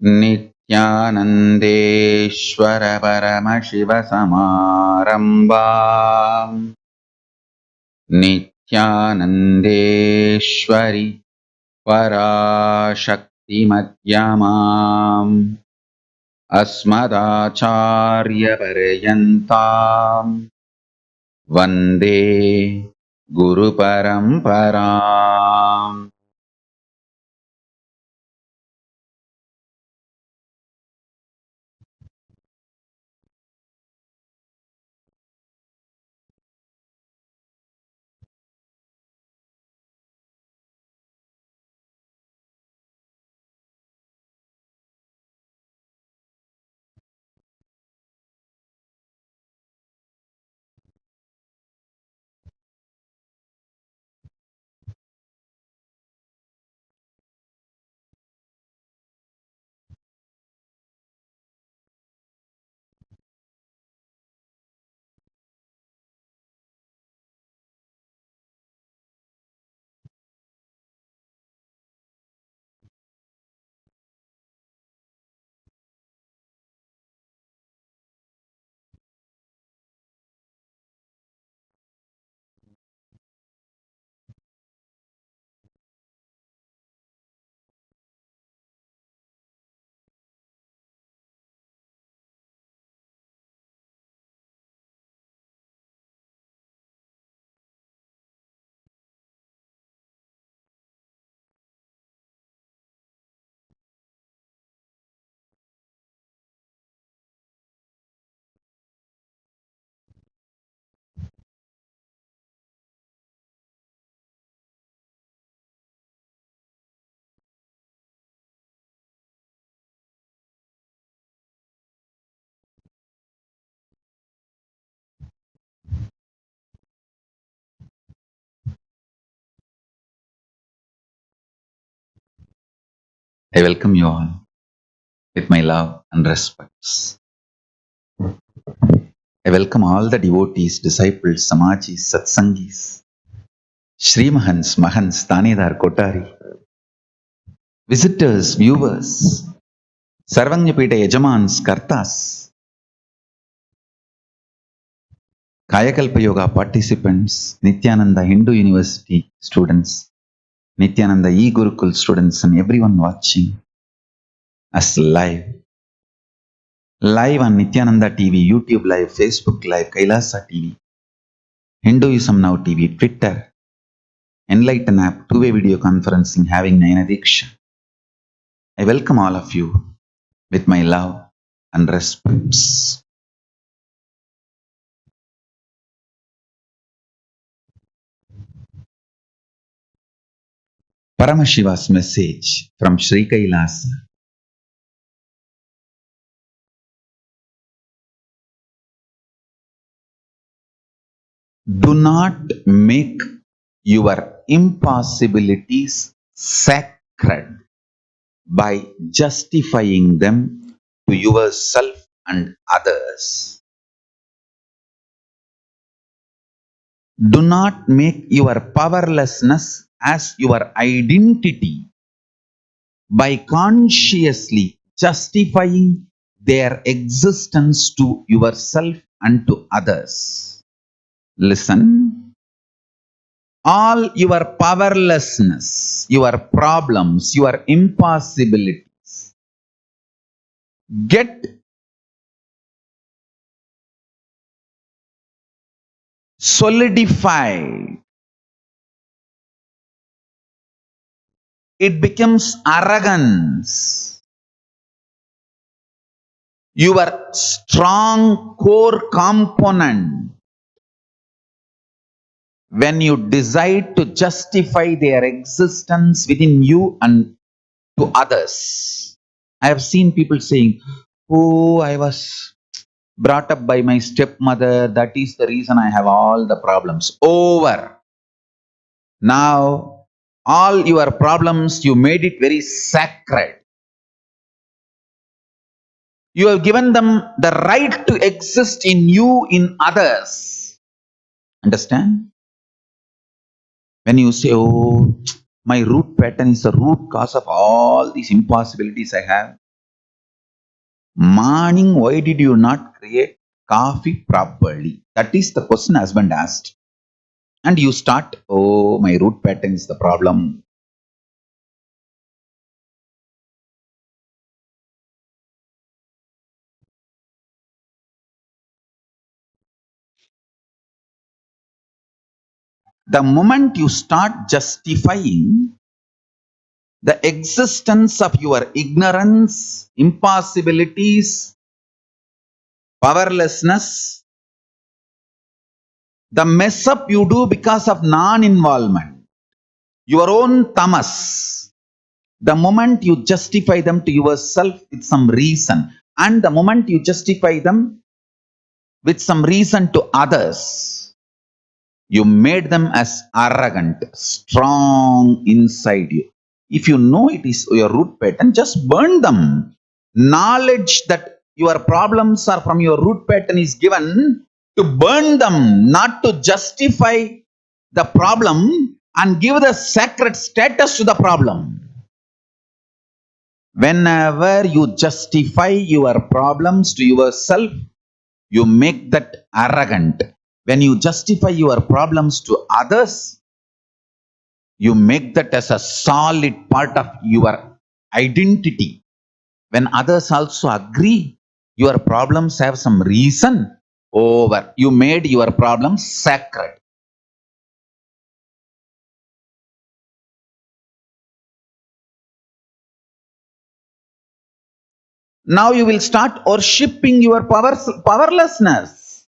नित्यानन्देश्वर परमशिवसमारम्भाम् नित्यानन्देश्वरि पराशक्तिमध्यमाम् अस्मदाचार्यपर्यन्ताम् वन्दे गुरुपरम्पराम्. I welcome you all with my love and respects. I welcome all the devotees, disciples, samajis, satsangis, Shri Mahans, Mahans, Tanidar, Kotari, visitors, viewers, Sarvangyapita Yajamans, Kartas, Kayakalpa Yoga participants, Nityananda Hindu University students, Nityananda E-Gurukul students, and everyone watching us live on Nityananda TV, YouTube Live, Facebook Live, Kailasa TV, Hinduism Now TV, Twitter, Enlighten app, two-way video conferencing, having Nayana Diksha. I welcome all of you with my love and respects. Paramashiva's message from Sri Kailasa. Do not make your impossibilities sacred by justifying them to yourself and others. Do not make your powerlessness as your identity by consciously justifying their existence to yourself and to others. Listen, all your powerlessness, your problems, your impossibilities get solidified. It becomes arrogance. Your strong core component, when you decide to justify their existence within you and to others. I have seen people saying, oh, I was brought up by my stepmother, that is the reason I have all the problems. Over. Now, all your problems, you made it very sacred. You have given them the right to exist in you, in others. Understand? When you say, oh, my root pattern is the root cause of all these impossibilities I have, Morning, why did you not create coffee properly? That is the question husband asked. And you start, oh, my root pattern is the problem. The moment you start justifying the existence of your ignorance, impossibilities, powerlessness, the mess up you do because of non-involvement, your own tamas, the moment you justify them to yourself with some reason, and the moment you justify them with some reason to others, you made them as arrogant, strong inside you. If you know it is your root pattern, just burn them. Knowledge that your problems are from your root pattern is given to burn them, not to justify the problem and give the sacred status to the problem. Whenever you justify your problems to yourself, you make that arrogant. When you justify your problems to others, you make that as a solid part of your identity. When others also agree, your problems have some reason, over. You made your problems sacred. Now you will start worshipping your powerlessness.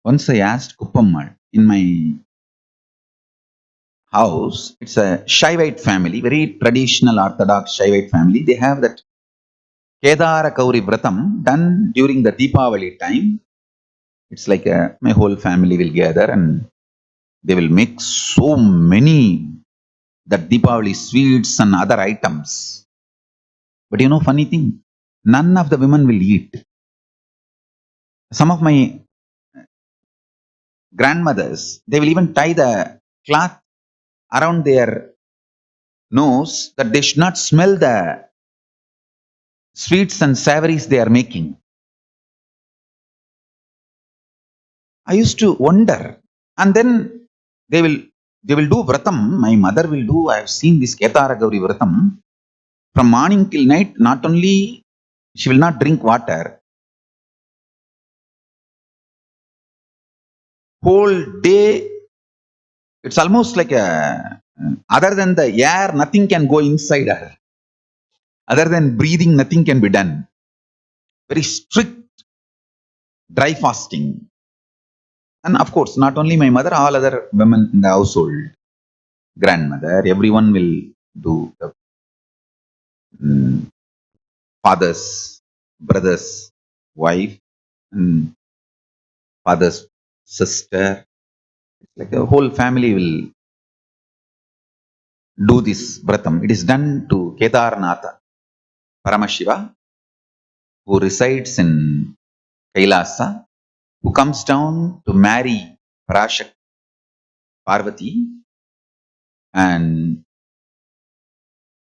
Once I asked Kuppammal in my house, it's a Shaivite family, very traditional Orthodox Shaivite family. They have that Kedara Gauri Vratam done during the Deepavali time. It's like my whole family will gather and they will make so many that Deepavali sweets and other items. But you know, funny thing, none of the women will eat. Some of my grandmothers, they will even tie the cloth around their nose that they should not smell the sweets and savories they are making. I used to wonder, and then they will do vratam. My mother will do. I have seen this Ketara Gauri vratam from morning till night. Not only she will not drink water, whole day. It's almost like a other than the air, nothing can go inside her. Other than breathing, nothing can be done. Very strict dry fasting. And of course, not only my mother, all other women in the household, grandmother, everyone will do the father's brother's wife and father's sister. Like the whole family will do this vratam. It is done to Kedarnatha, Paramashiva, who resides in Kailasa, who comes down to marry Parashak Parvati, and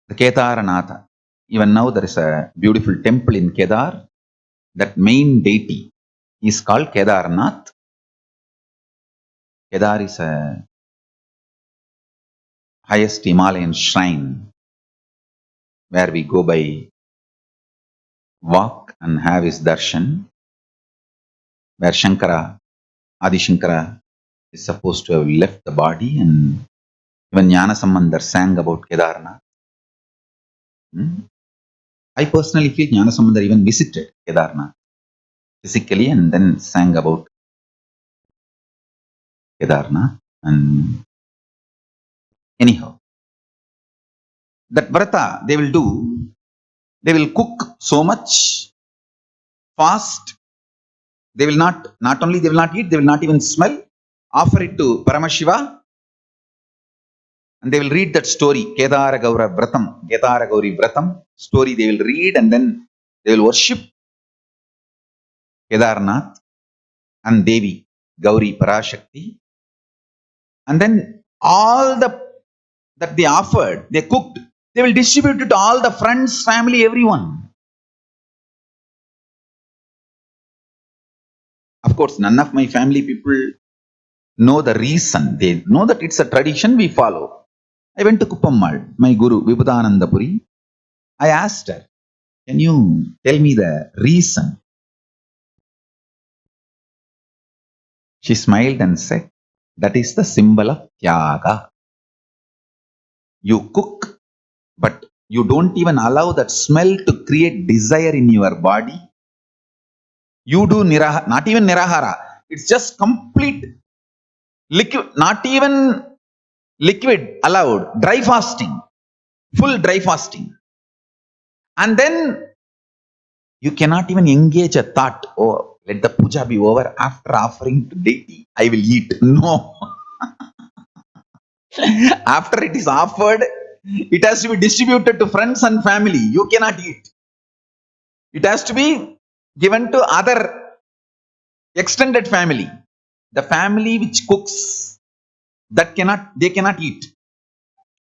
the Kedaranatha. Even now there is a beautiful temple in Kedar. That main deity is called Kedarnath. Kedar is a highest Himalayan shrine where we go by walk and have his darshan, where Shankara, Adi Shankara, is supposed to have left the body, and even Jnana Sambandar sang about Kedarnath. I personally feel Jnana Sambandar even visited Kedarnath physically and then sang about Kedarnath. And anyhow, that vrata they will do, they will cook so much fast. They will not only they will not eat, they will not even smell, offer it to Paramashiva, and they will read that story, Kedara Gaura Vratam, Kedara Gauri Vratam story they will read, and then they will worship Kedarnath and Devi, Gauri Parashakti. And then all that they offered, they cooked, They will distribute it to all the friends, family, everyone. Of course, none of my family people know the reason. They know that it's a tradition we follow. I went to Kuppammal, my guru, Vibhudanandapuri. I asked her, can you tell me the reason? She smiled and said, that is the symbol of Tyaga. You cook, but you don't even allow that smell to create desire in your body. You do not even nirahara. It's just complete liquid, not even liquid allowed. Dry fasting, full dry fasting. And then you cannot even engage a thought, oh, let the puja be over. After offering to deity, I will eat. No. After it is offered, it has to be distributed to friends and family. You cannot eat. It has to be given to other extended family. The family which cooks, they cannot eat.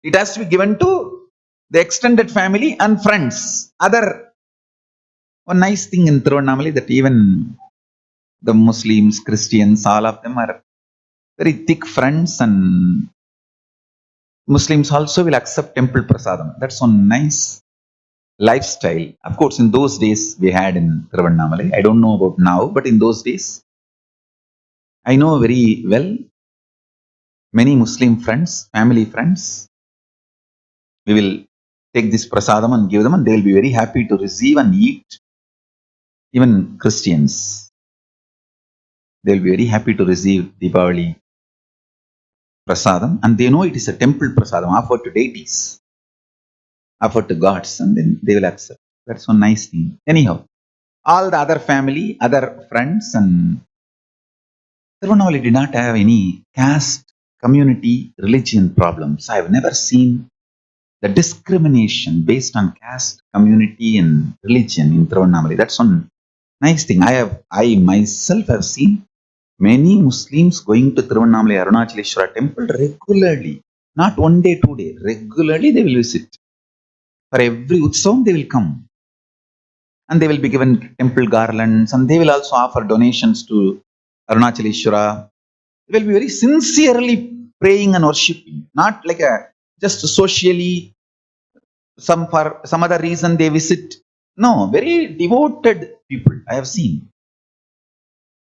It has to be given to the extended family and friends. One nice thing in Tiruvannamale that even the Muslims, Christians, all of them are very thick friends, and Muslims also will accept temple prasadam. That's one nice lifestyle. Of course, in those days we had in Tiruvannamale. I don't know about now, but in those days, I know very well many Muslim friends, family friends. We will take this prasadam and give them, and they will be very happy to receive and eat. Even Christians, they will be very happy to receive Deepavali prasadam, and they know it is a temple prasadam offered to deities, offered to gods, and then they will accept. That's one nice thing. Anyhow, all the other family, other friends, and Tirunelveli did not have any caste, community, religion problems. I have never seen the discrimination based on caste, community, and religion in Tirunelveli. That's one nice thing. I myself have seen many Muslims going to Tirunelveli Arunachaleshwara temple regularly. Not one day, 2 days. Regularly they will visit. For every Utsavam they will come. And they will be given temple garlands, and they will also offer donations to Arunachaleshwara. They will be very sincerely praying and worshipping. Not like just socially, for some other reason they visit. No, very devoted people I have seen.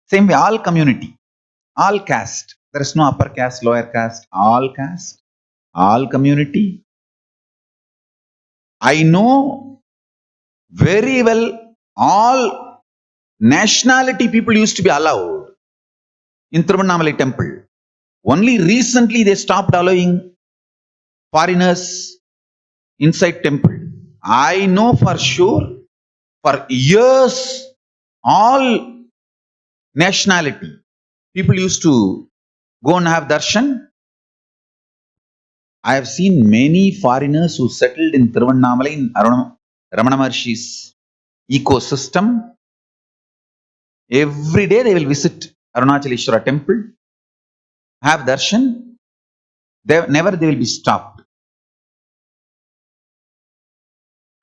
Same way, all community, all caste. There is no upper caste, lower caste, all caste, all community. I know very well all nationality people used to be allowed in Tirunelveli temple. Only recently they stopped allowing foreigners inside temple. I know for sure, for years, all nationality people used to go and have darshan. I have seen many foreigners who settled in Tirunelveli in Ramana Maharshi's ecosystem. Every day they will visit Arunachaleshwara temple, have darshan. They will be stopped.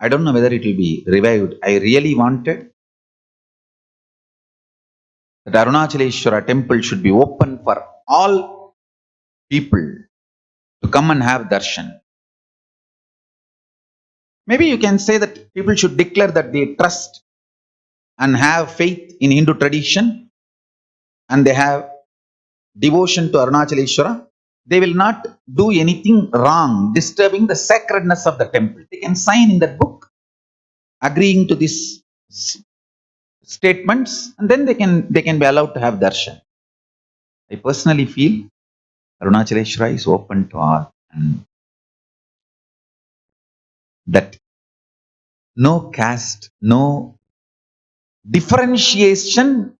I don't know whether it will be revived. I really wanted that Arunachaleshwara temple should be open for all people to come and have darshan. Maybe you can say that people should declare that they trust and have faith in Hindu tradition, and they have devotion to Arunachaleshwara. They will not do anything wrong, disturbing the sacredness of the temple. They can sign in that book, agreeing to these statements, and then they can be allowed to have darshan. I personally feel Arunachaleshwara is open to all, and that no caste, no differentiation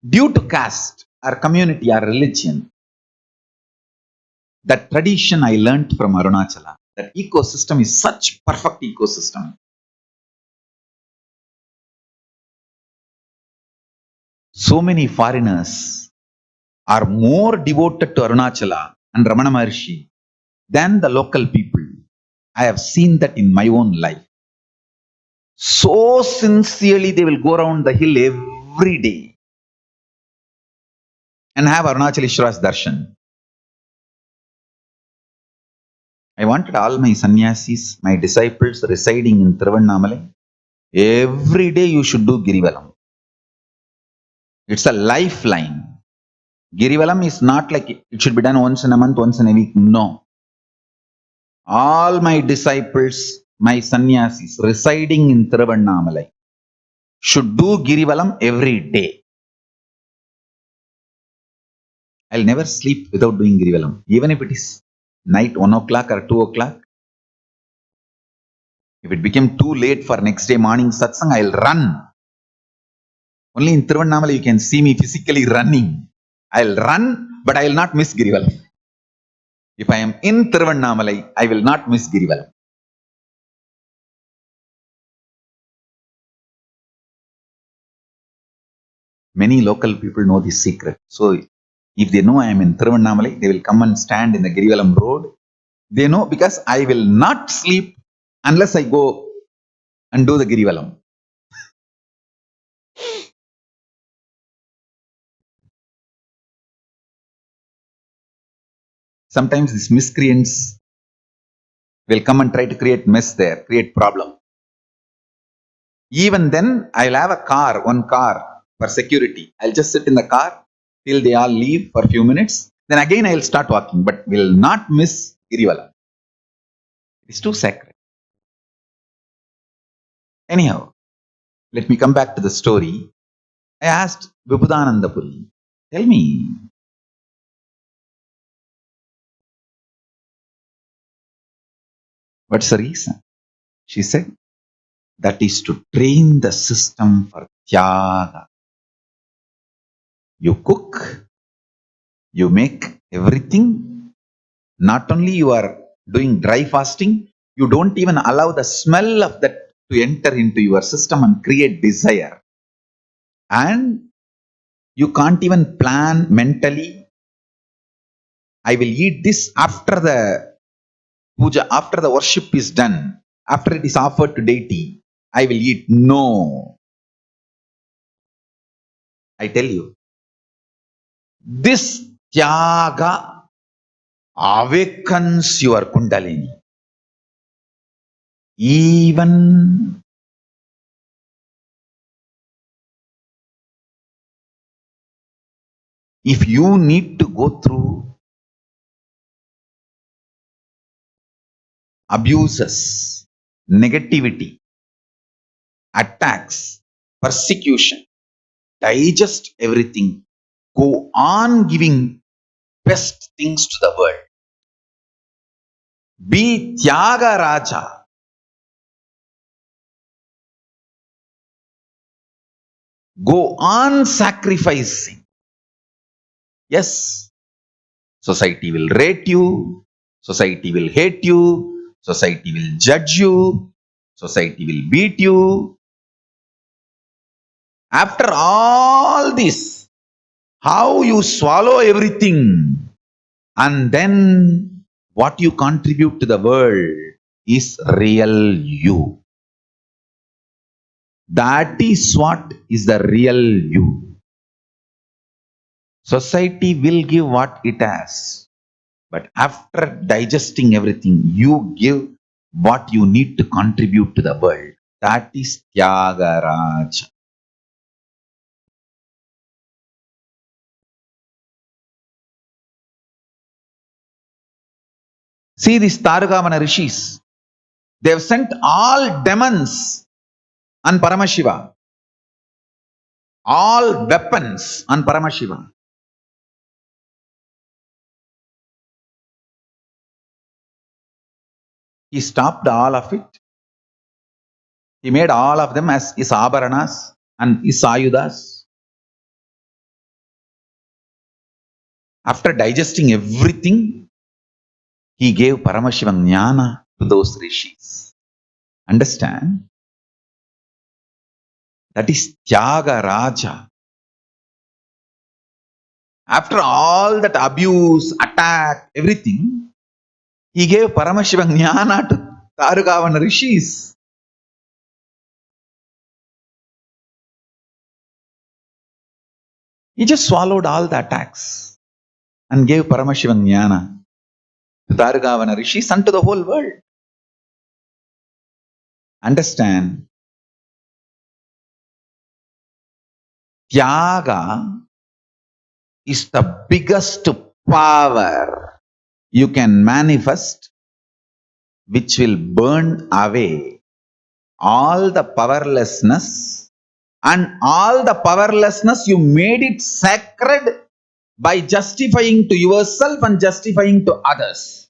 due to caste or community or religion. That tradition I learnt from Arunachala. That ecosystem is such perfect ecosystem. So many foreigners are more devoted to Arunachala and Ramana Maharshi than the local people. I have seen that in my own life. So sincerely, they will go around the hill every day and have Arunachaleshwara's darshan. I wanted all my sannyasis, my disciples residing in Tiruvannamalai, every day you should do Girivalam. It's a lifeline. Girivalam is not like it should be done once in a month, once in a week. No. All my disciples, my sannyasis residing in Tiruvannamalai should do Girivalam every day. I'll never sleep without doing Girivalam, even if it is night 1 o'clock or 2 o'clock. If it became too late for next day morning satsang, I'll run. Only in Tiruvannamalai you can see me physically running. I'll run, but I will not miss Girivalam. If I am in Tiruvannamalai, I will not miss Girivalam. Many local people know this secret. So if they know I am in Tiruvannamalai, they will come and stand in the Girivalam road. They know because I will not sleep unless I go and do the Girivalam. Sometimes these miscreants will come and try to create mess there, create problem. Even then, I'll have a car, one car for security. I'll just sit in the car till they all leave for a few minutes. Then again, I'll start walking, but will not miss Girivalam. It's too sacred. Anyhow, let me come back to the story. I asked Vibhudananda Puri, tell me, what's the reason? She said, that is to train the system for Tyaga. You cook, you make everything. Not only you are doing dry fasting, you don't even allow the smell of that to enter into your system and create desire. And you can't even plan mentally, I will eat this after the puja, after the worship is done, after it is offered to deity, I will eat. No. I tell you, this Tyaga awakens your Kundalini. Even if you need to go through abuses, negativity, attacks, persecution, digest everything, go on giving best things to the world. Be Tyaga Raja. Go on sacrificing. Yes, society will rate you, society will hate you, society will judge you, society will beat you. After all this, how you swallow everything and then what you contribute to the world is real you. That is what is the real you. Society will give what it has. But after digesting everything, you give what you need to contribute to the world. That is Tyagaraja. See these Tarugavana rishis. They have sent all demons on Paramashiva. All weapons on Paramashiva. He stopped all of it. He made all of them as his abharanas and his ayudas. After digesting everything, he gave Paramashiva Jnana to those rishis. Understand? That is Tyagaraja. After all that abuse, attack, everything, he gave Paramashiva Jnana Tarugavana rishis. He just swallowed all the attacks and gave Paramashivan Jnana to Tarugavana rishis and to the whole world. Understand, Tyaga is the biggest power you can manifest, which will burn away all the powerlessness, and all the powerlessness you made it sacred by justifying to yourself and justifying to others.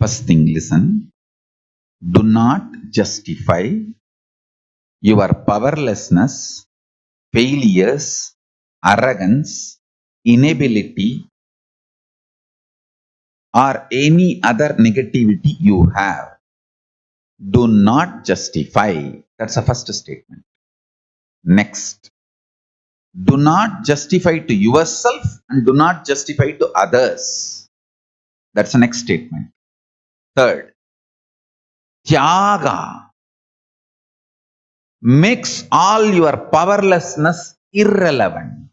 First thing, listen. Do not justify your powerlessness, failures, arrogance, inability, or any other negativity you have. Do not justify. That's the first statement. Next, do not justify to yourself and do not justify to others. That's the next statement. Third, Tyaga makes all your powerlessness irrelevant.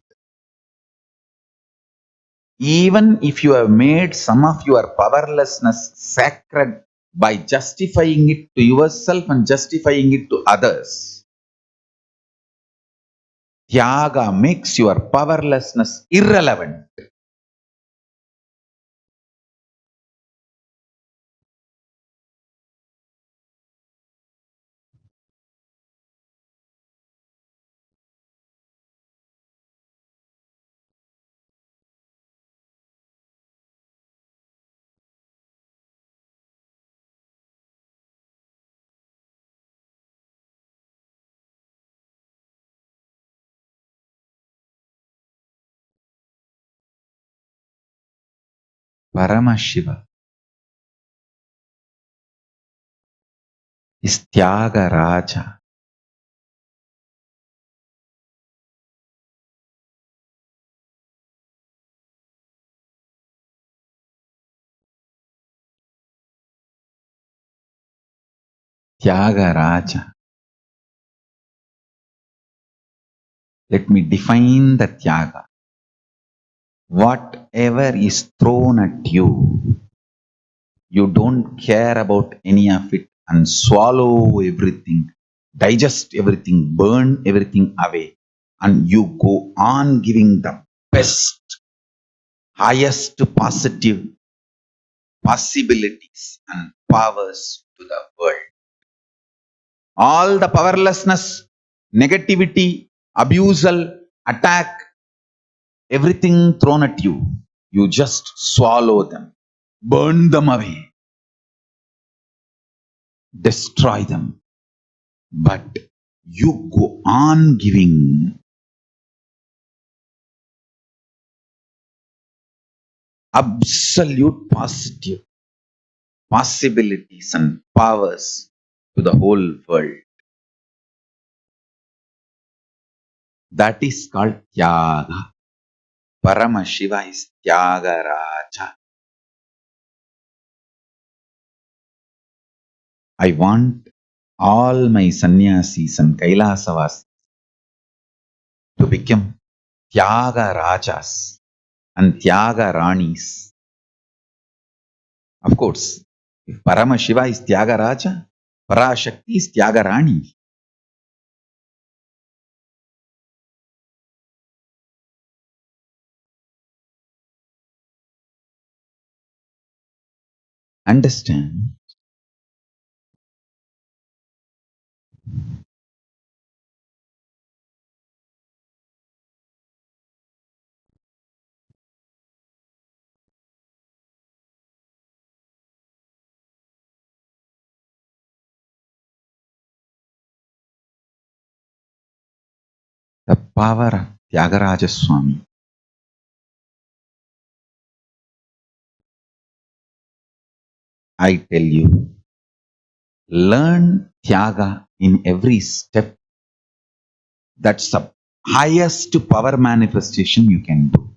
Even if you have made some of your powerlessness sacred by justifying it to yourself and justifying it to others, Tyaga makes your powerlessness irrelevant. Paramashiva is Tyaga Raja. Tyaga Raja. Let me define the Tyaga. Whatever is thrown at you, you don't care about any of it and swallow everything, digest everything, burn everything away, and you go on giving the best, highest positive possibilities and powers to the world. All the powerlessness, negativity, abusal, attack, everything thrown at you, you just swallow them, burn them away, destroy them. But you go on giving absolute positive possibilities and powers to the whole world. That is called Tyaga. Paramashiva is Tyaga Raja. I want all my sannyasis and Kailasavas to become Tyaga Rajas and Tyaga Ranis. Of course, if Paramashiva is Tyaga Raja, Parashakti is Tyaga Rani. Understand? The power of Tyagaraja Swami. I tell you, Learn Tyaga in every step. That's the highest power manifestation you can do.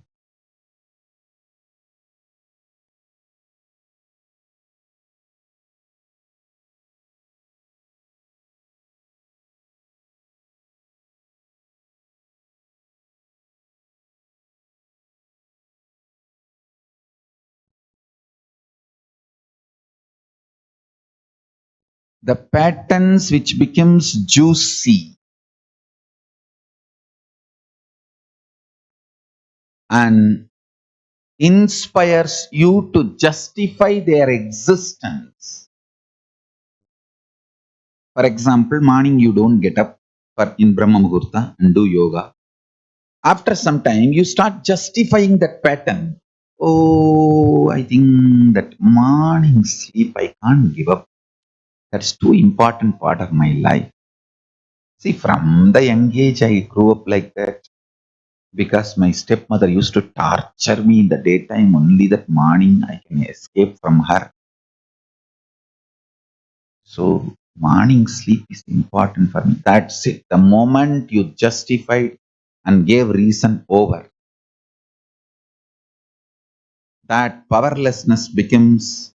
The patterns which becomes juicy and inspires you to justify their existence. For example, morning you don't get up for in Brahma Muhurta and do yoga. After some time, you start justifying that pattern. Oh, I think that morning sleep I can't give up. That's too important part of my life. See, from the young age I grew up like that because my stepmother used to torture me in the daytime. Only that morning I can escape from her. So morning sleep is important for me. That's it. The moment you justified and gave reason over, that powerlessness becomes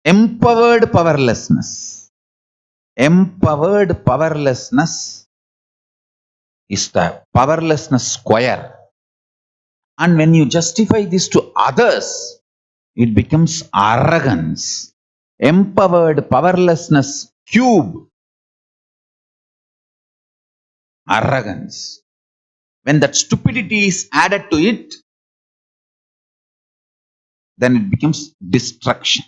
empowered powerlessness. Empowered powerlessness is the powerlessness square. And when you justify this to others, it becomes arrogance. Empowered powerlessness cube, arrogance. When that stupidity is added to it, then it becomes destruction.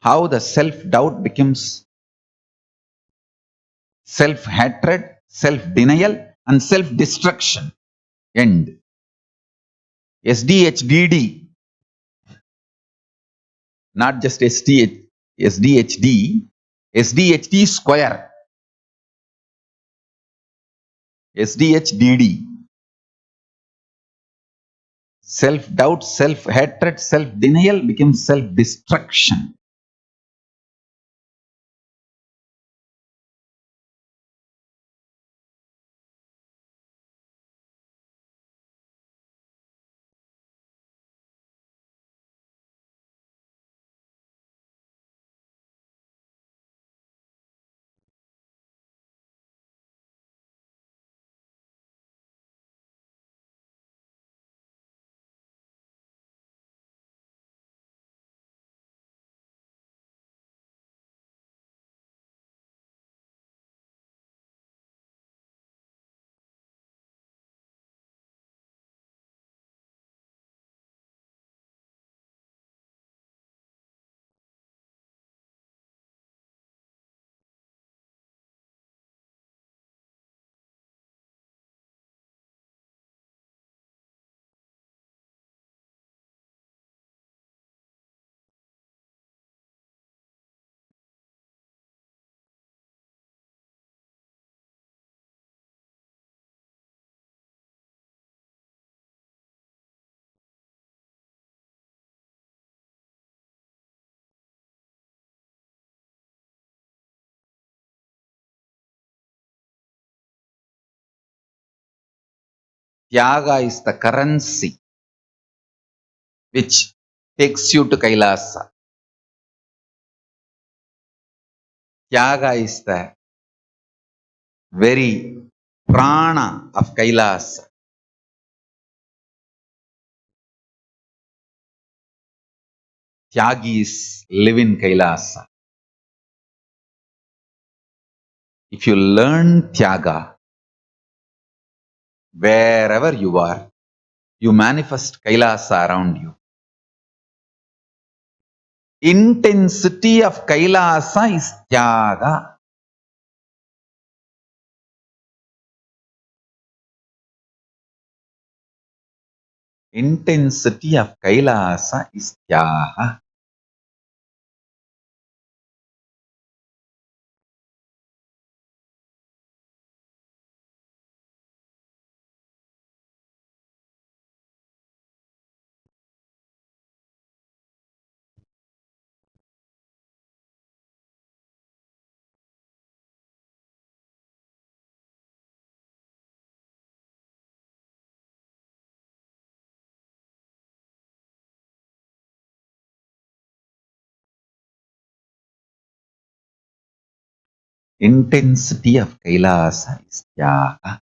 How the self-doubt becomes self-hatred, self-denial, and self-destruction. End. SDHDD, not just SDHD, SDHD square, SDHDD. Self-doubt, self-hatred, self-denial becomes self-destruction. Tyaga is the currency which takes you to Kailasa. Tyaga is the very prana of Kailasa. Tyagis live in Kailasa. If you learn Tyaga, wherever you are, you manifest Kailasa around you. Intensity of Kailasa is Tyaga. Intensity of Kailasa is Tyaga. Intensity of Kailasa is Tyaga.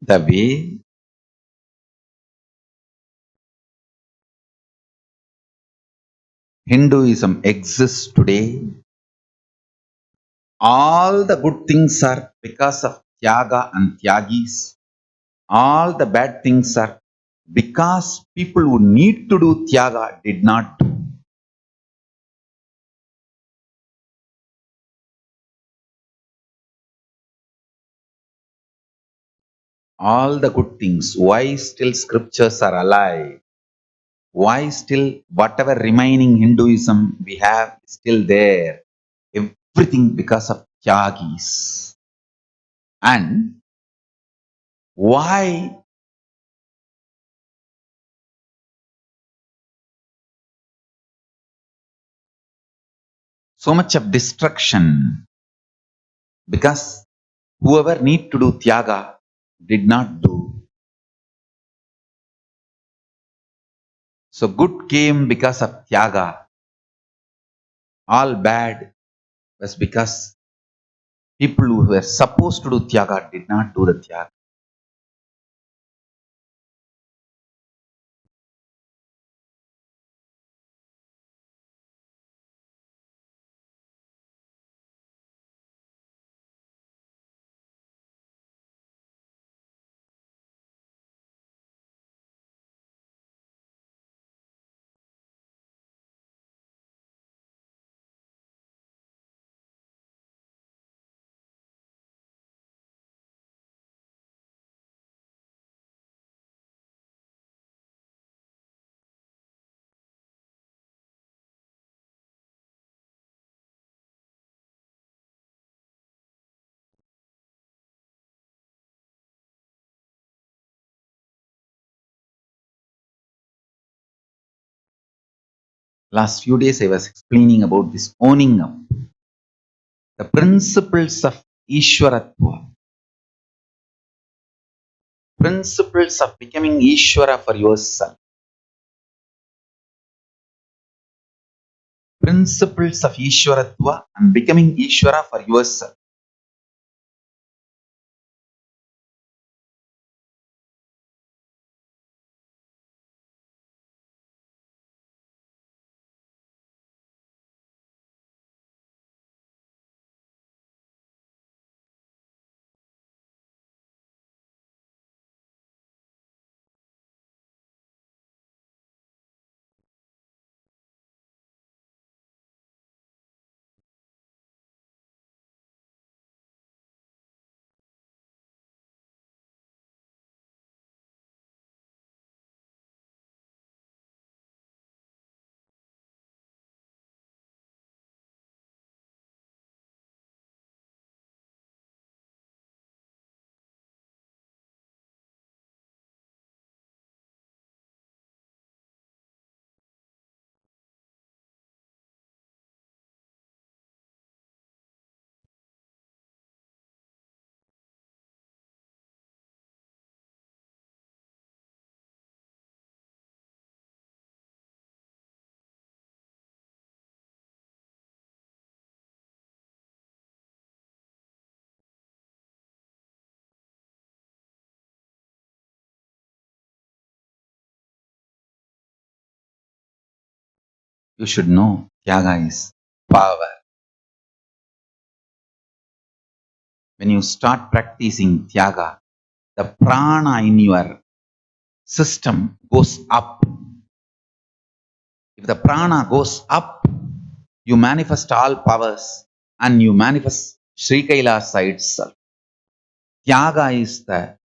The way Hinduism exists today, all the good things are because of Tyaga and Tyagis. All the bad things are because people who need to do Tyaga did not do. All the good things. Why still scriptures are alive? Why still whatever remaining Hinduism we have is still there? Everything because of Tyagis. And why so much of destruction? Because whoever need to do Tyaga did not do. So good came because of Tyaga. All bad was because people who were supposed to do Tyaga did not do the Tyaga. Last few days I was explaining about this owning up. The principles of Ishwaratva, principles of becoming Ishwara for yourself, principles of Ishwaratva and becoming Ishwara for yourself. you should know Tyaga is power. When you start practicing Tyaga, the prana in your system goes up. If the prana goes up, you manifest all powers and you manifest Sri Kailasa itself. Tyaga is the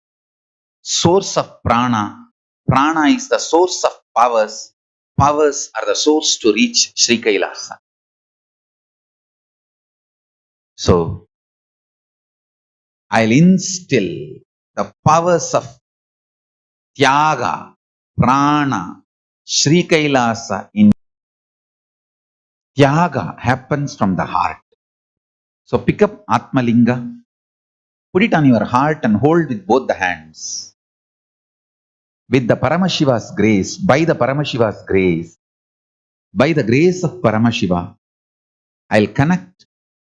source of prana. Prana is the source of powers. Powers are the source to reach Sri Kailasa. So, I'll instill the powers of Tyaga, prana, Sri Kailasa in Tyaga happens from the heart. So pick up Atmalinga, put it on your heart and hold with both the hands. With the Paramashiva's grace, by the Paramashiva's grace, by the grace of Paramashiva, I'll connect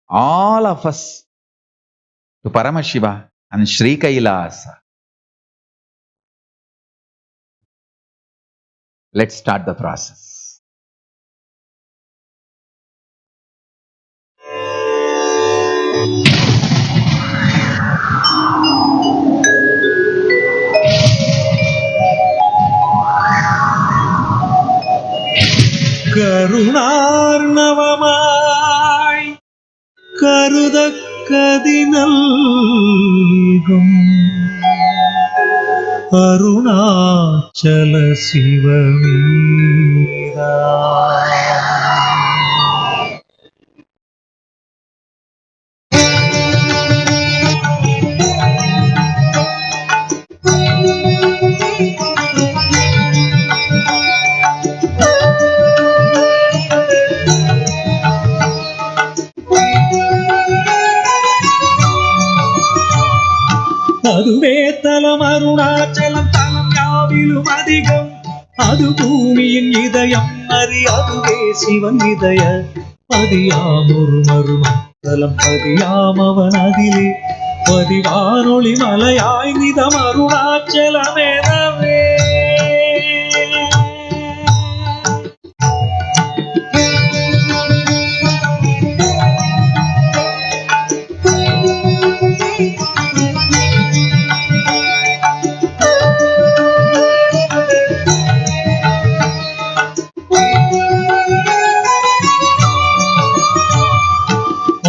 all of us to Paramashiva and Sri Kailasa. Let's start the process. கருணார்ணவமாய் கருதக்கதினல்கும் Arunachal சிவமீரா அதுவே தலம் அருணாச்சலம் தலம் யாவிலும் அதிகம் அது பூமியின் இதயம் அறி அதுவே சிவன் இதய பதியாம் ஒரு மருமத்தலம் பதியாம் அவன் அதிலே பதிவானொளி மலையாய் நிதம் அருணாச்சலமெனவே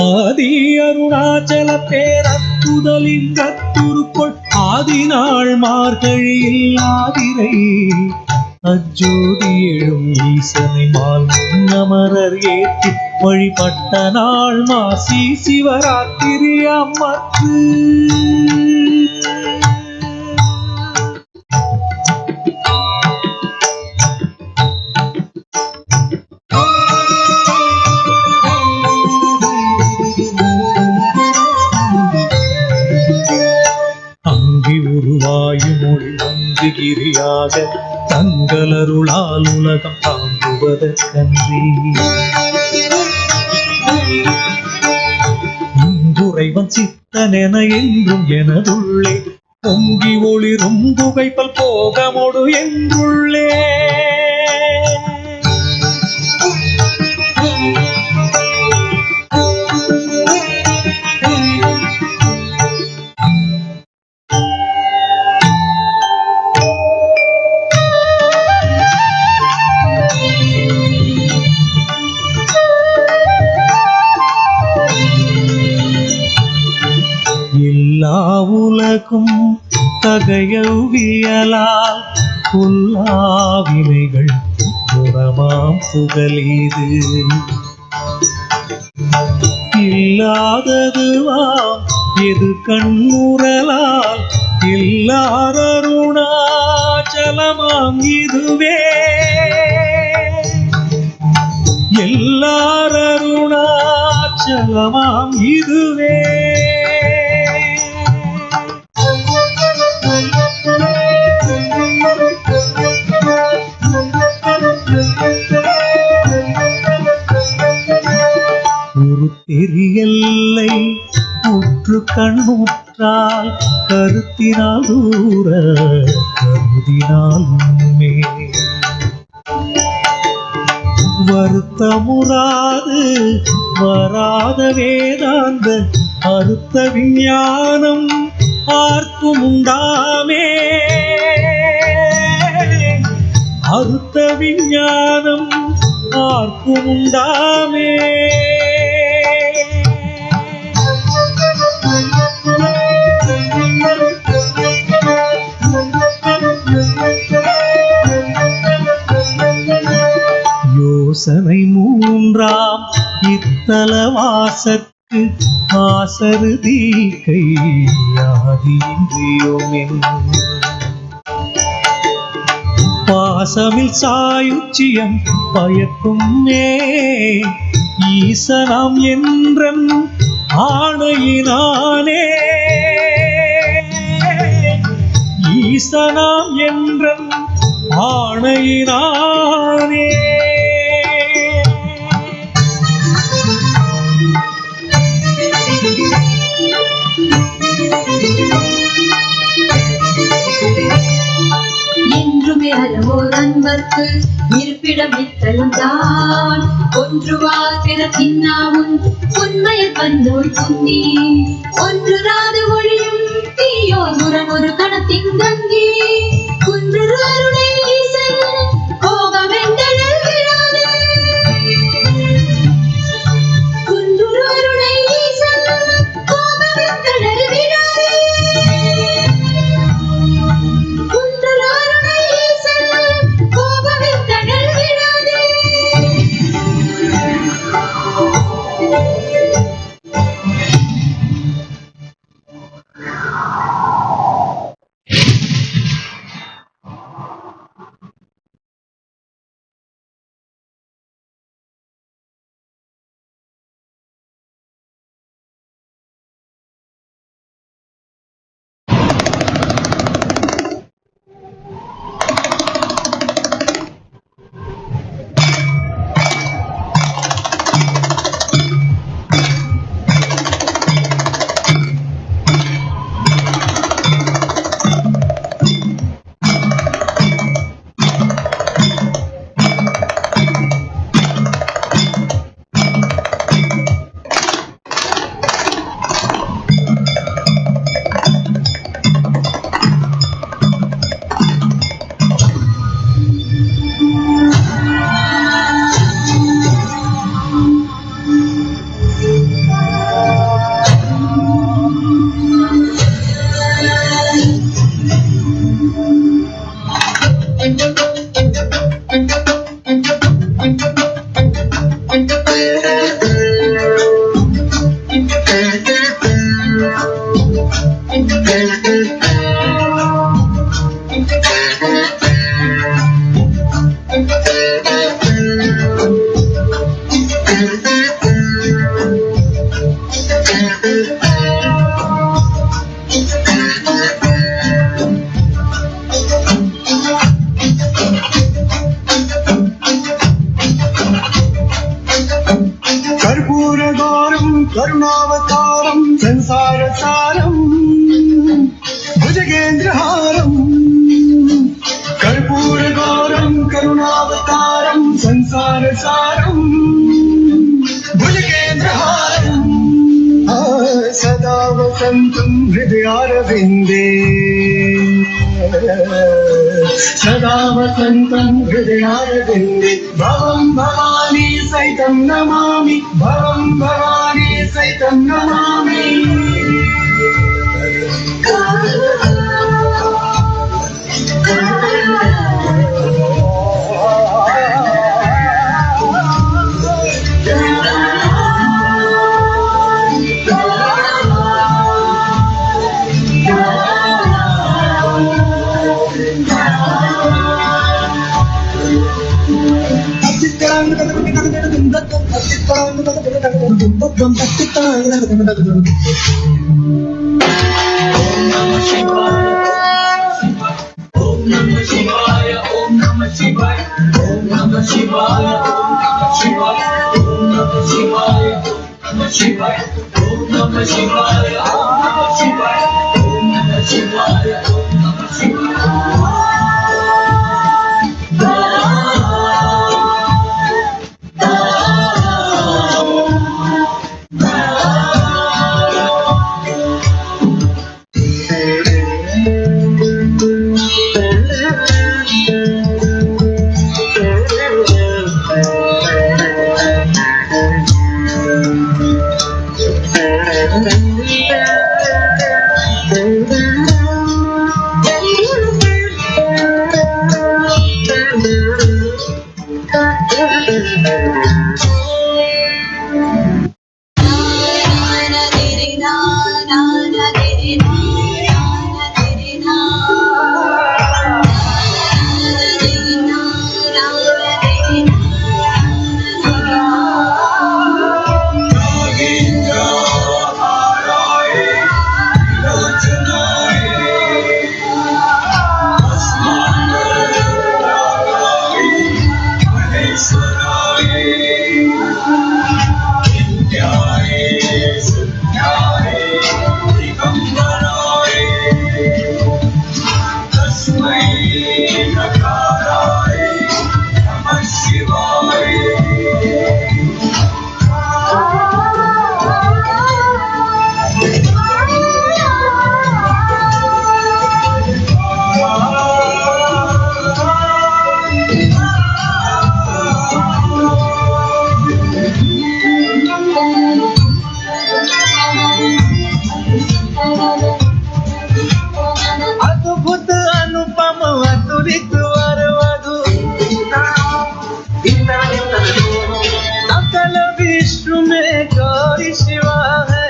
ஆதி அருணாச்சல பேரற்புதலிங்கத்துருக்குள் ஆதிநாள் மார்கழியில் ஆதிரை அஜோதி எழும் ஈசனை மால் முன்னமரர் ஏற்றி வழிபட்ட நாள் மாசி சிவராத்திரி அம்மத்து கிரியாக தங்களருளால் உலகம் தாங்குவதற்கன்றி இங்குறைவன் சித்தனென என்றும் எனதுள்ளே பொங்கி ஒளிரும் புகைப்பல் போகமொடு என்றுள்ளே உலகும் தகையவியலால் புல்லாவினைகள் புறமாம் புகலீது இல்லாததுவாம் எது கண்ணுறலால் எல்லாரருணாச்சலமாம் இதுவே எல்லாரருணாச்சலமாம் இதுவே தெரியல்லை உற்று கண்ணுற்றால் கருத்தினால் தூர கருதினால் உண்மை அறுத்தமுறாது வராத வேதாந்த அறுத்த விஞ்ஞானம் ஆர்க்கும் உண்டாமே. அறுத்த விஞ்ஞானம் ஆர்க்கும் உண்டாமே. யோசனை மூன்றாம் இத்தலவாசற்கு ஆசருதி கையாதியின்றியோமென் பாசமில் சாயுச்சியம் பயக்கும் ஈசனாம் என்றன் ஆணையினானே. ஈசனாம் என்றன் ஆணையினானே. என்றுமே அறவோர் அன்பர்க்கு இருப்பிடம் இத்தலம்தான். ஒன்றுவார் பிற தின்னாவும் உண்மையில் வந்தோள் புன்னி ஒன்றுராது ஒழியும் தீயோர் முரண் ஒரு கணத்தின் தங்கி குன்று அருளை ஈசன் கோபமென்றல் விடாது. குன்று அருளை ஈசன் கோபமென்றல் விடாது. करुणावतारं संसारसारं भुजगेन्द्रहारं कर्पूरगौरं करुणावतारं संसारसारं भुजगेन्द्रहारं सदा वसन्तं हृदयारविन्दे सदा वसन्तं हृदयारविन्दे भवं भवानी सहितं नमामि भवं भवानी सहितं नमामि अतुलित वर वधु सकल विश्व में गौरी शिवा है।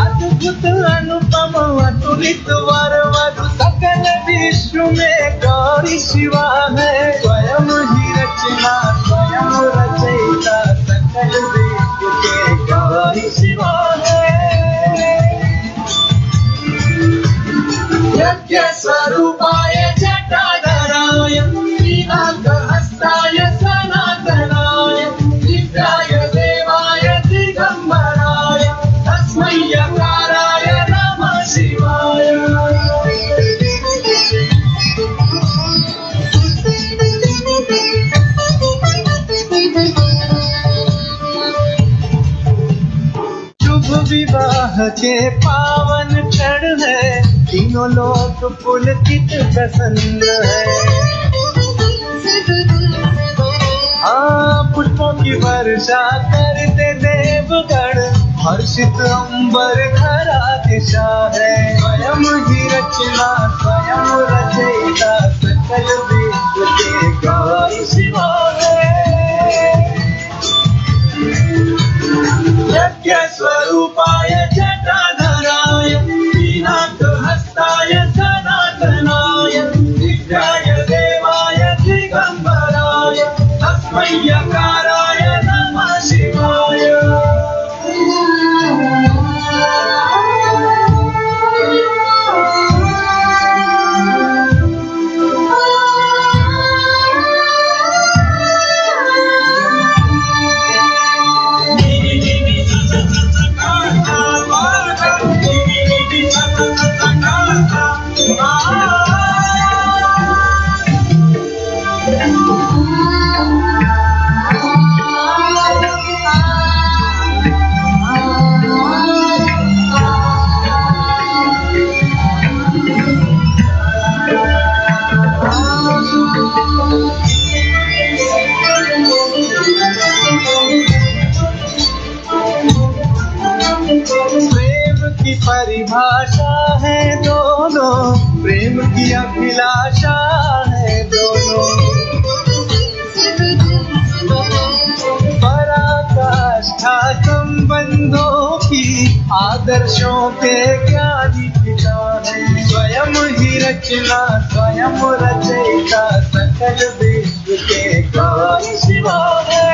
अद्भुत अनुपम अतुलित वर वधु सकल विश्व में गौरी शिवा है। स्वयं ही रचना स्वयं रचयिता सकल विश्व के गौरी शिवा है। यज्ञ स्वरूपाय जटाधराय श्रीनाथहस्ताय सनातनाय नित्याय देवाय दिगंबराय तस्मै यकाराय नमः शिवाय। शुभ विवाह के पावन क्षण है, तीनों लोक पुलकित प्रसन्न है। पुष्पों की वर्षा करते देवगण हर्षित अंबर धरा दिशा है। स्वयं ही रचना स्वयं रचयिता सकल विश्व के गौरी शिवा है। यज्ञ स्वरूपाय जटाधराय श्रीनाथहस्ताय सनातनाय नित्याय देवाय दिगंबराय तस्मै यकाराय नमः शिवाय। प्रेम की परिभाषा है दोनों, प्रेम की अभिलाषा है दोनों। पराकाष्ठा संबंधों की आदर्शों के ज्ञानी पिता है। स्वयं ही रचना स्वयं रचयिता सकल विश्व के गौरी शिवा है।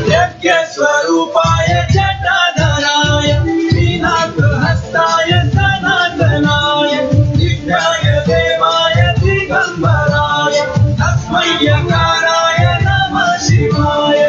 यज्ञ स्वरूपाय जटाधराय श्रीनाथहस्ताय सनातनाय नित्याय देवाय दिगंबराय तस्मै यकाराय नमः शिवाय।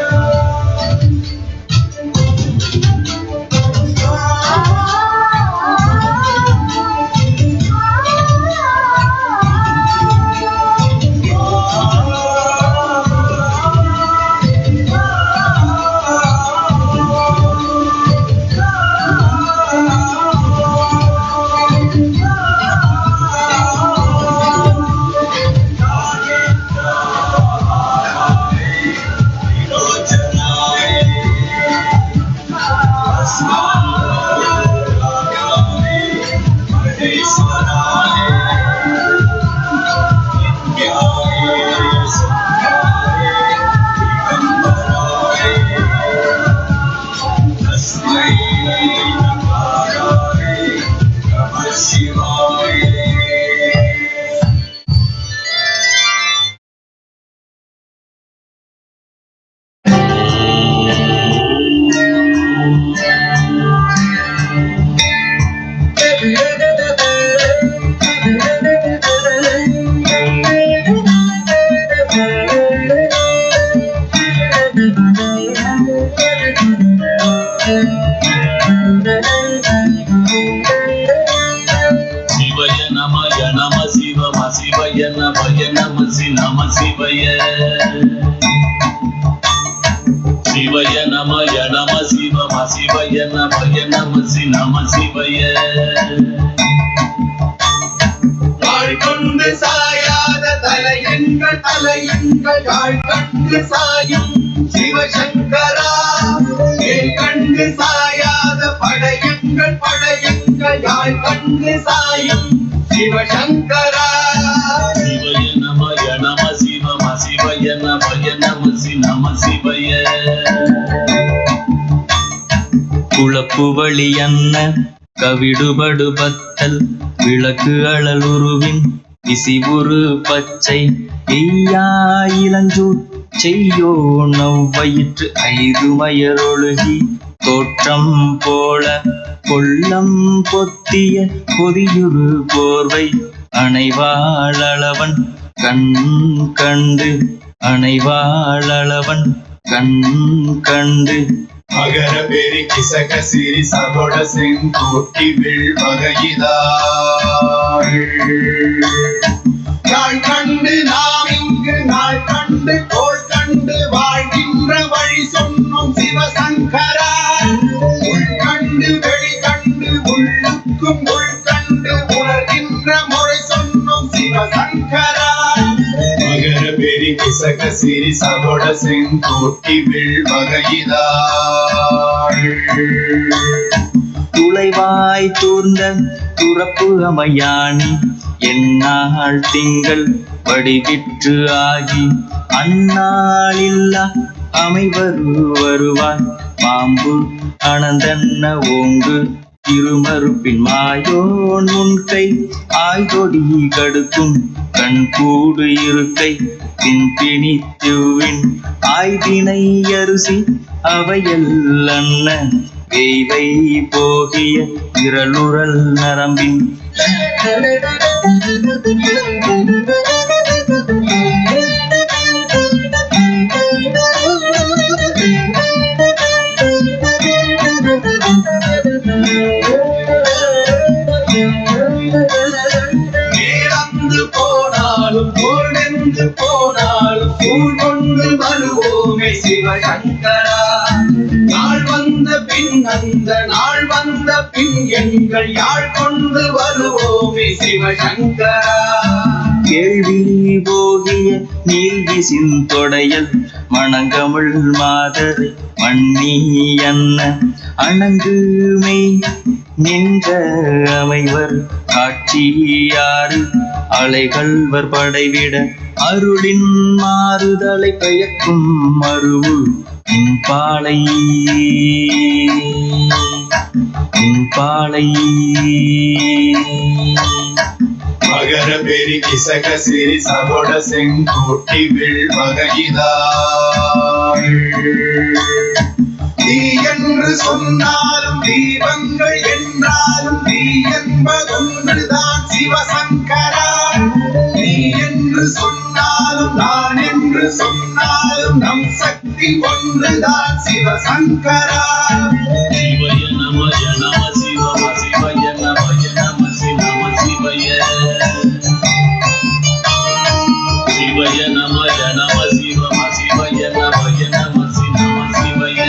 शिवय नम शिव शिवय नम शिवय வாழ்கொண்டு சாயாத தலையங்கள் வாழ்கொண்டு சாயும் சிவசங்கரா கண்டு சாயாத படையங்கள் எங்கள் படையுங்கள் யாழ் கண்டு சாயும் சிவசங்கரா. சிவய நமய நம சிவம சிவய நமய நம நம சிவய. குழப்பு வழி அன்ன கவிடுபடு பத்தல் விளக்கு அழலுருவின் விசிவுரு பச்சை எய்யா இளஞ்சூர் செய்யோ நவ்வயிற்று ஐதுமயரொழுகி தோற்றம் போல கொள்ளம் பொத்திய பொதியுறு போர்வை அணைவாளவன் கண் கண்டு அணைவாளவன் கண் கண்டு. மகர பெரி கிசக சிறி சகோட செங்கோட்டி விழ்வகையிதாள் நாள் கண்டு நாம் இங்கு நாள் கண்டு கோள் கண்டு வாழ்கின்ற வழி சொன்னோம் சிவசங்கரா. உள் கண்டு வெளி கண்டு உள்ளுக்கும் உள் கண்டு உணர்கின்ற முறை சொன்னோம் சிவசங்கரா. மகர பெரி கிசக சிறி சகோட செங்கோட்டி விழ்வகையிதாள் துளைவாய் தூர்ந்த துறப்பு அமையாணி எந்நாள் திங்கள் வடிவிற்று ஆகி அந்நாளில்லா அமைவரு வருவாய் பாம்பு அனந்தன்ன ஓங்கு திருமறுப்பின் மாயோன் முன்கை ஆய்தொடி கடுக்கும் கண் கூடு இருக்கை பின்பிணித்துவின் ஆய்தினை அரிசி அவையல் அன்ன வேய்வை போகிய விரலுரல் நரம்பின். நேரந்து போனாலும் போழ்ந்து போனாலும் சூழ் கொண்டு வருவோமே சிவசங்கரா. நாள் வந்த பின் அந்த நாள் வந்த பின் எங்கள் யாழ் கொண்டு வருவோமே சிவசங்கரா. கேள்வி போகிய நீல்விசின் தொடையல் மணங்கமிழ் மாதரை மண்ணி அன்ன அணங்குமை நின்ற அமைவர் காட்சியாறு அலைகள்வர் படைவிட அருளின் மாறுதலை பெயர்க்கும் மருவு பாலை பாலை. மகர பெரி கிசக சிறி சகோட செங்கோட்டி விழ்வகையிதாள் நீ என்று சொன்னாலும் தீபங்கள் என்றாலும் நீ என்பதொன்றுதான் சிவசங்கரா. நீ என்று சொன்னாலும் நான் என்று சொன்னாலும் நம் சக்தி ஒன்றுதான் சிவசங்கரா. சிவய நமய நம சிவம சிவய நமய நம நம சிவய. சிவய நமய நம சிவம சிவய நமய நம நம சிவய.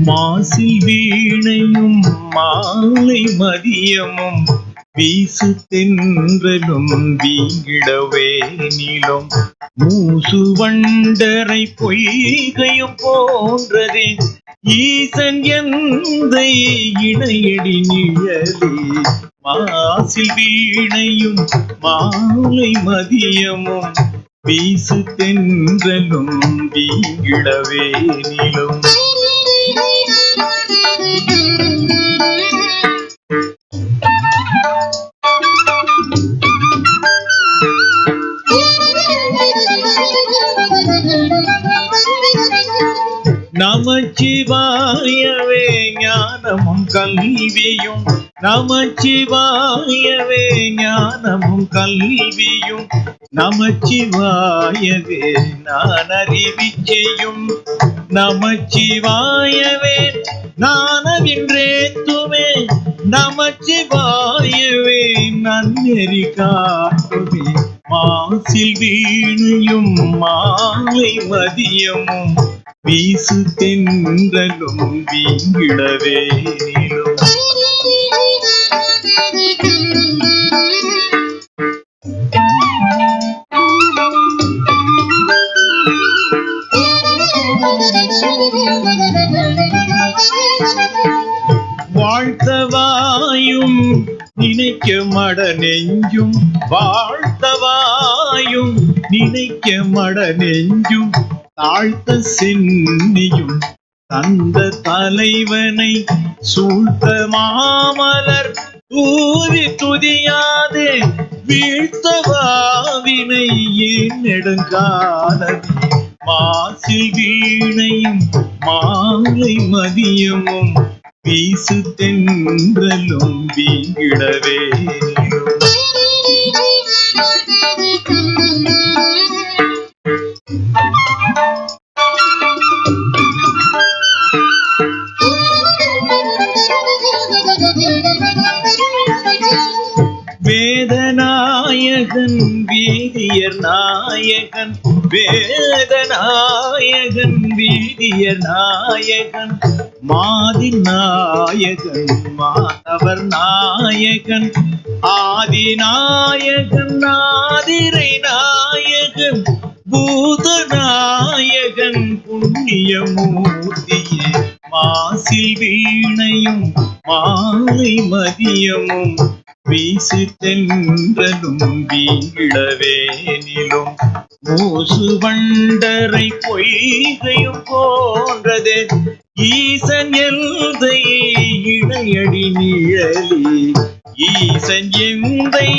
மாசில் வீணையும் மாலை மதியமும் வீசு தென்றலும் வீங்கிடவே நீளும் மூசு வண்டரை பொய்கையும் போன்றதே ஈசன் எந்த இணையடி நிழலே. மாசில் வீணையும் மாலை மதியமும் வீசு தென்றலும் வீங்கிடவே நீளும். நமச்சிவாயவே ஞானமும் கல்வியும் நமச்சிவாயவே ஞானமும் கல்வியும் நமச்சிவாயவே நான் அறிவிச்சையும் நமச்சிவாயவே நானவின்றேத்துமே நமச்சிவாயவே நன்னெறி காட்டுமே மாசில் வீணையும் மாலை மதியமும் வீசு தென்றலும் வீங்கிடவே நிலும். வாழ்த்தவாயும் நினைக்க மட நெஞ்சும் வாழ்த்தவாயும் நினைக்க மட நெஞ்சும் தாழ்த்த சென்னியும் தந்த தலைவனை சூழ்த்த மாமலர் தூவி துதியாதே வீழ்த்தவாவினை ஏன் நெடுங்காலமே மாசில் வீணையும் மாலை மதியமும் வீசு தென்றலும் வீங்கிடவே வேதநாயகன் வீதியர் நாயகன் வேதநாயகன் வீதியர் நாயகன் மாதி நாயகன் மாதவர் நாயகன் ஆதிநாயகன் ஆதிரை நாயகன் பூதநாயகன் புண்ணியமூர்த்தியே மாசில் வீணையும் மாலை மதியமும் வீசு தென்றலும் வீங்கிடவே நிலும். மூசு வண்டரை பொய்கையும் போன்றது ஈசன் எந்தை இணையடி நிழலே ஈசன் எந்தை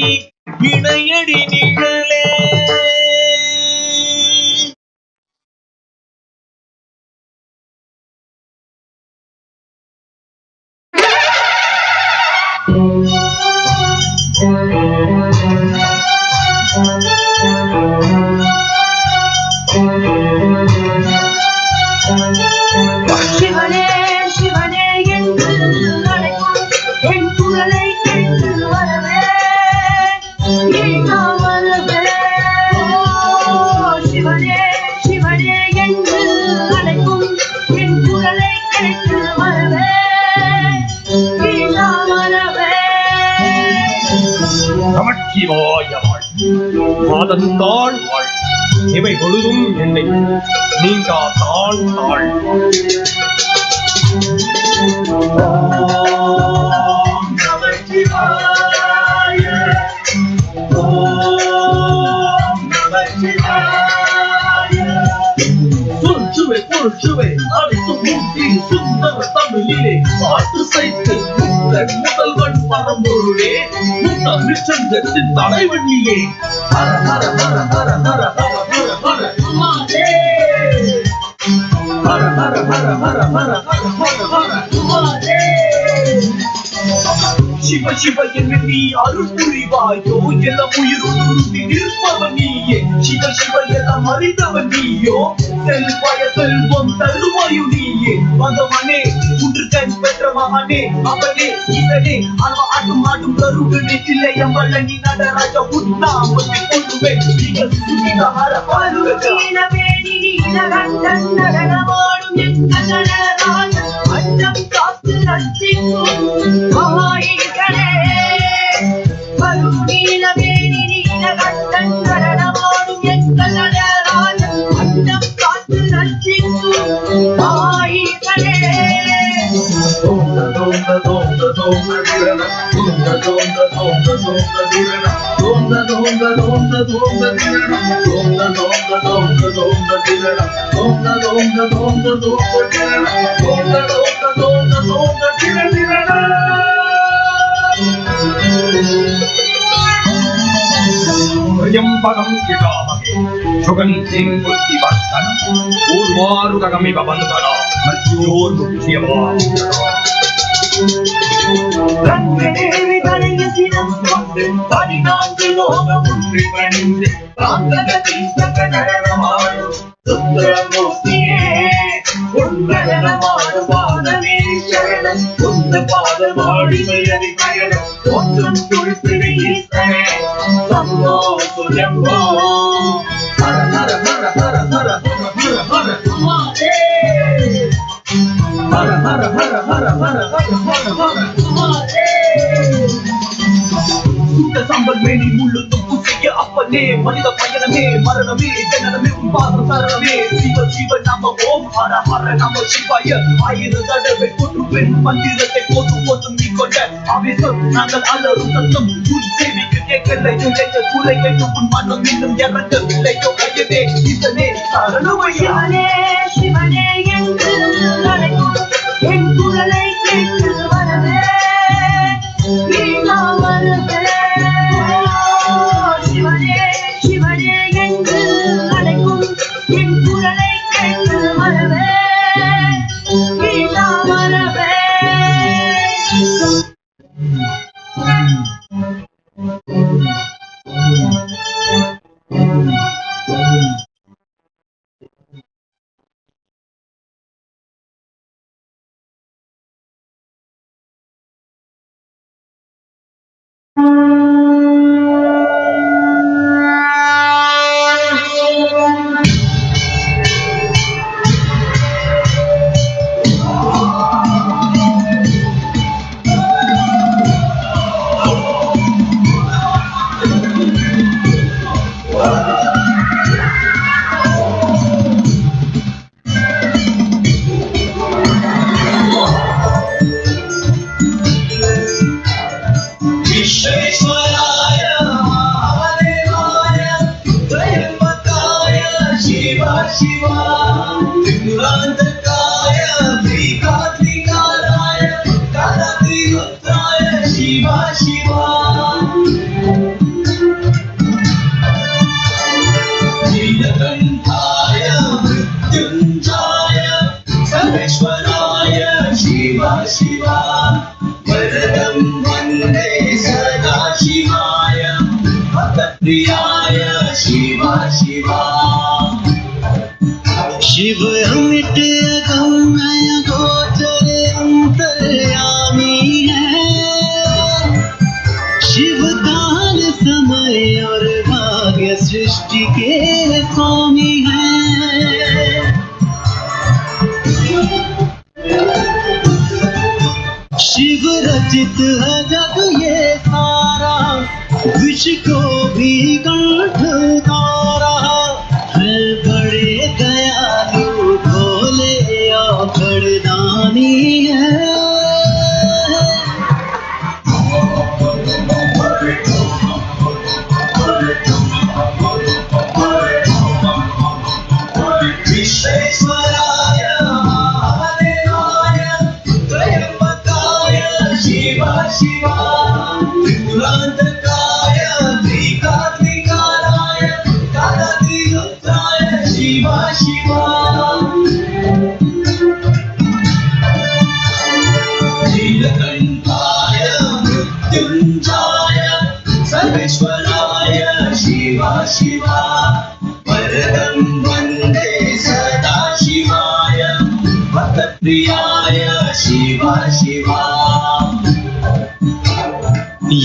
இணையடி நிழலே. சிவனே சிவனே என்று அழைக்கும் என் குரலை கேட்டு வரவே வரவே. சிவனே சிவனே என்று அழைக்கும் என் குரலை கேட்டு வரவே வரவே. நமச்சிவாய வாழ் மாதந்தாள் வாழ் இவை பொழுதும் என்னை நீங்கா தாழ் தாழ். நமச்சிவாய ஓம் நமச்சிவாய. சுற்றுவை பொருட்சுவை அனைத்தும் ஊட்டி சுந்தர தமிழிலே பாட்டு சைத்து முதல்வன் பரம்பொருளே முத்தமிழ்ச்சங்கத்தின் தலைவனிலே ஹர ஹர ஹர ஹர ஹர ஹர ஹர ஹர ஹர ஹர ஹர ஹர ஹர ஹர ஹர ஹர. சிவ சிவ என்று நீ அருள் புரிவாயோ என உயிருடன் நிற்பவன் நீயே. சிவ சிவ என மறித்தவன் நீயோ செல்வாய செல்வம் தருவாயு நீயே. மகவனே உன்று கண் பெற்ற மகனே அவனே இவனே அவன் ஆட்டும் ஆட்டும் கருடு நெற்றிலே எம்பள்ளி நடராஜ உண்ணாமத்தை கொண்டுவே நீங்கள் சுகிதஹர பாருக. அஞ்சம் காத்து ரட்சிக்கும் மகாஈகனே கருணீலவேணி நீலகண்டன் நடனமாடும் எங்கள் நடராஜன் அஞ்சம் காத்து ரட்சிக்கும் மகாஈகனே. தோங்க தோங்க தோங்க தோங்க திரண தோங்க தோங்க தோங்க தோங்க திரண தோங்க தோங்க தோங்க தோங்க திரண தோங்க தோங்க தோங்க தோங்க திரண தோங்க தோங்க தோங்க தோங்க திரண தோங்க தோங்க தோங்க தோங்க திரண. த்ர்யம்பகம் யஜாமஹே சுகந்திம் புத்திவர்தனம் ஊர்வாருகமிவ பந்தனா மத்யோர்முக்த்யமாம். ரங்கதேவி தலைய சினம் கொண்டு 14 லோகம் ஒன்றி பணிந்து காந்தகதி நடனமாடும் சுந்தரமூர்த்தியே உன்னதனமாடும் பாதமே சரணம் உந்த பாதமாடி மெயடி பயணம் தோற்றும் Holy Spirit is there. Sambo Sulembo. Hara hara hara hara hara hara hara hara. Hara hara hara hara hara hara hara hara. Sudah sambal meni mulut pusiya apne manida payaname maraname jananame unpaadam saraname siva siva nama om hara hara nama shivaya ayira dadave kotu pen mandirate kotu kotu mikonda avisam nangal alaru sattam udsevi kekalla yunga kulai kettu manam innum yaranga villayo ayade isane saranavaya Shivane endu nalaikum en kuralai kettu varave Shivane endu nalaikum en kuralai kettu varave Shiv अमिट अगम्य गोचर अंतर्यामी है शिव काल समय और भाग्य सृष्टि के स्वामी है शिव रचित है जग ये सारा विश्व को भी कंठ उतारा है बड़े दयालु भोले औखड़दानी है विश्वेश्वराय महादेवाय त्रयंबकाय शिव शिवा त्रिपुरांतकाय त्रिकाग्निकालाय कालाग्निरुद्राय शिव शिवा नीलकंठाय मृत्युंजय सर्वेश्वराय शिव शिवा वरदं वन्दे सदा शिवाय भक्तप्रियाय शिव शिवा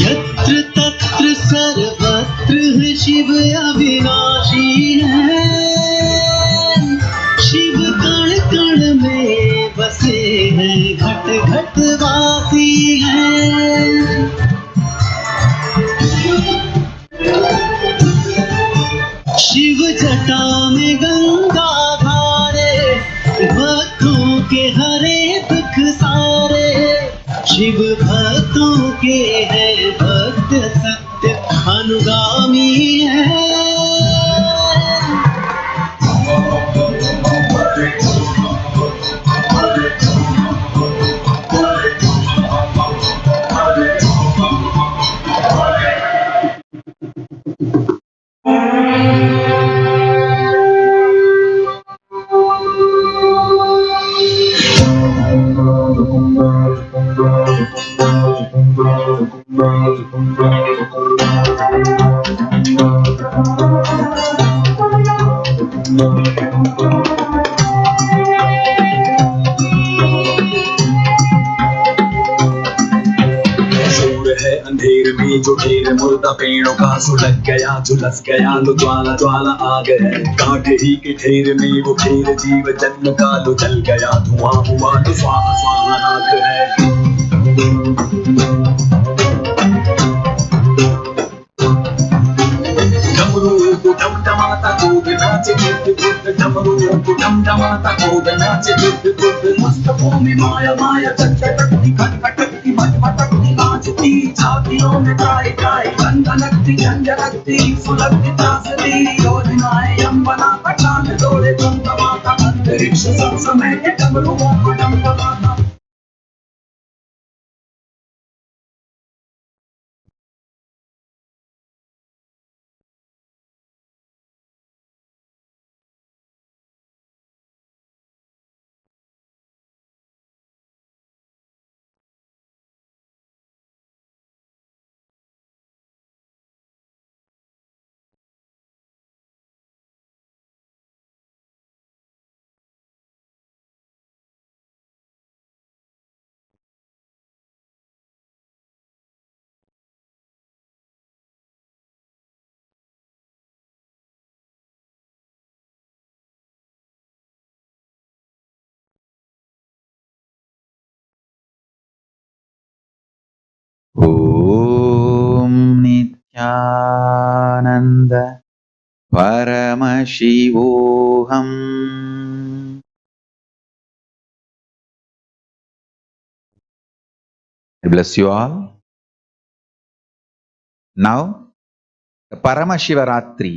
यत्र तत्र सर्वत्र शिव अविनाशी है शिव कण कण में बसे हैं घट घट वासी हैं शिव जटा में गंगा धारे भक्तों के हरे दुख सारे शिव भक्तों के है भक्त सत्य अनुगामी है जो ढेर मुर्दा पेड़ों का सुलग गया, झुलस गया लो ज्वाला ज्वाला आ गए, कांटे ही के ढेर में वो ढेर जीव जन्म का लो जल गया, धुआं हुआ तो स्वाहा स्वाहा राग है। डमरू को डमडमाता कूद नाचे गुद गुद, डमरू को डमडमाता कूद नाचे गुद गुद, मस्तकों में माया माया चटचटती खटखटती भटभटती नाचती, छातियों में गाय गाय गंधनकती झंझनकती सुलगती त्रासदी, योजनाएं यमबना पठान दौड़े चमचमाता, अंतरिक्ष सब समय के डमरुओं को डमडमाता। ॐ नित्यानन्द परमशिवोऽहम्। I bless you all. Now, the Paramashivaratri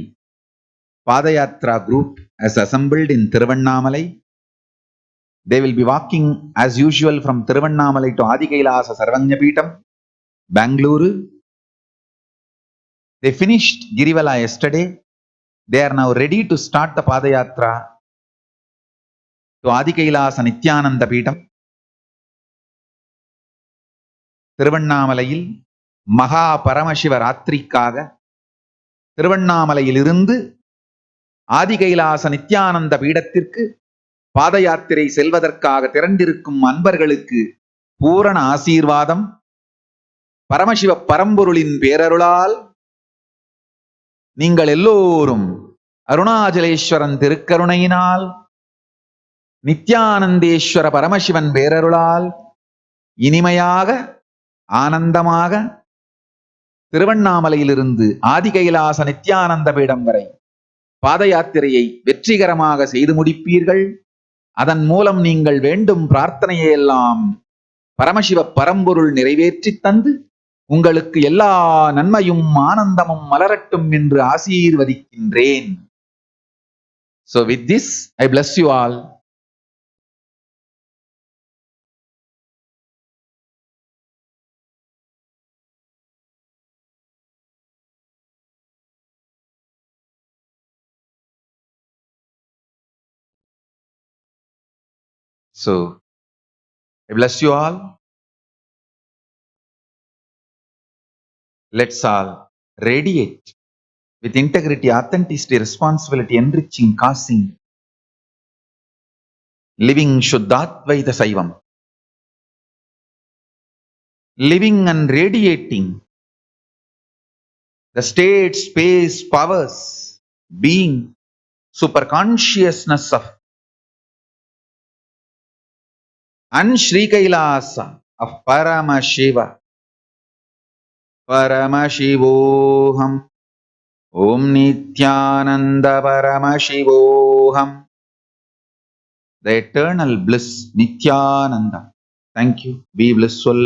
Padayatra group has assembled in Tiruvannamalai. They will be walking as usual from Tiruvannamalai to Adikailasa Sarvagnapeetham, Bangalore. They finished Girivala yesterday. They are now ready to start the Padayatra to Adikailasa Nityananda Peetham. திருவண்ணாமலையில் மகா பரமசிவராத்திரிக்காக திருவண்ணாமலையிலிருந்து ஆதிகைலாச நித்யானந்த பீடத்திற்கு பாத யாத்திரை செல்வதற்காக திரண்டிருக்கும் அன்பர்களுக்கு பூரண ஆசீர்வாதம் பரமசிவ பரம்பொருளின் பேரருளால் நீங்கள் எல்லோரும் அருணாச்சலேஸ்வரன் திருக்கருணையினால் நித்யானந்தேஸ்வர பரமசிவன் பேரருளால் இனிமையாக ஆனந்தமாக திருவண்ணாமலையிலிருந்து ஆதிகைலாச நித்யானந்த பீடம் வரை பாத யாத்திரையை வெற்றிகரமாக செய்து முடிப்பீர்கள். அதன் மூலம் நீங்கள் வேண்டும் பிரார்த்தனையை எல்லாம் பரமசிவ பரம்பொருள் நிறைவேற்றி தந்து உங்களுக்கு எல்லா நன்மையும் ஆனந்தமும் மலரட்டும் என்று ஆசீர்வதிக்கின்றேன். So with this, I bless you all. So, I bless you all. Let's all radiate with integrity, authenticity, responsibility, enriching, causing, living Shuddhatvaita Saivam, living and radiating the state, space, powers, being, superconsciousness of and Sri Kailasa of Paramashiva. Paramashivoham. Om Nityananda Paramashivoham. The eternal bliss Nityananda. Thank you. Be blissful.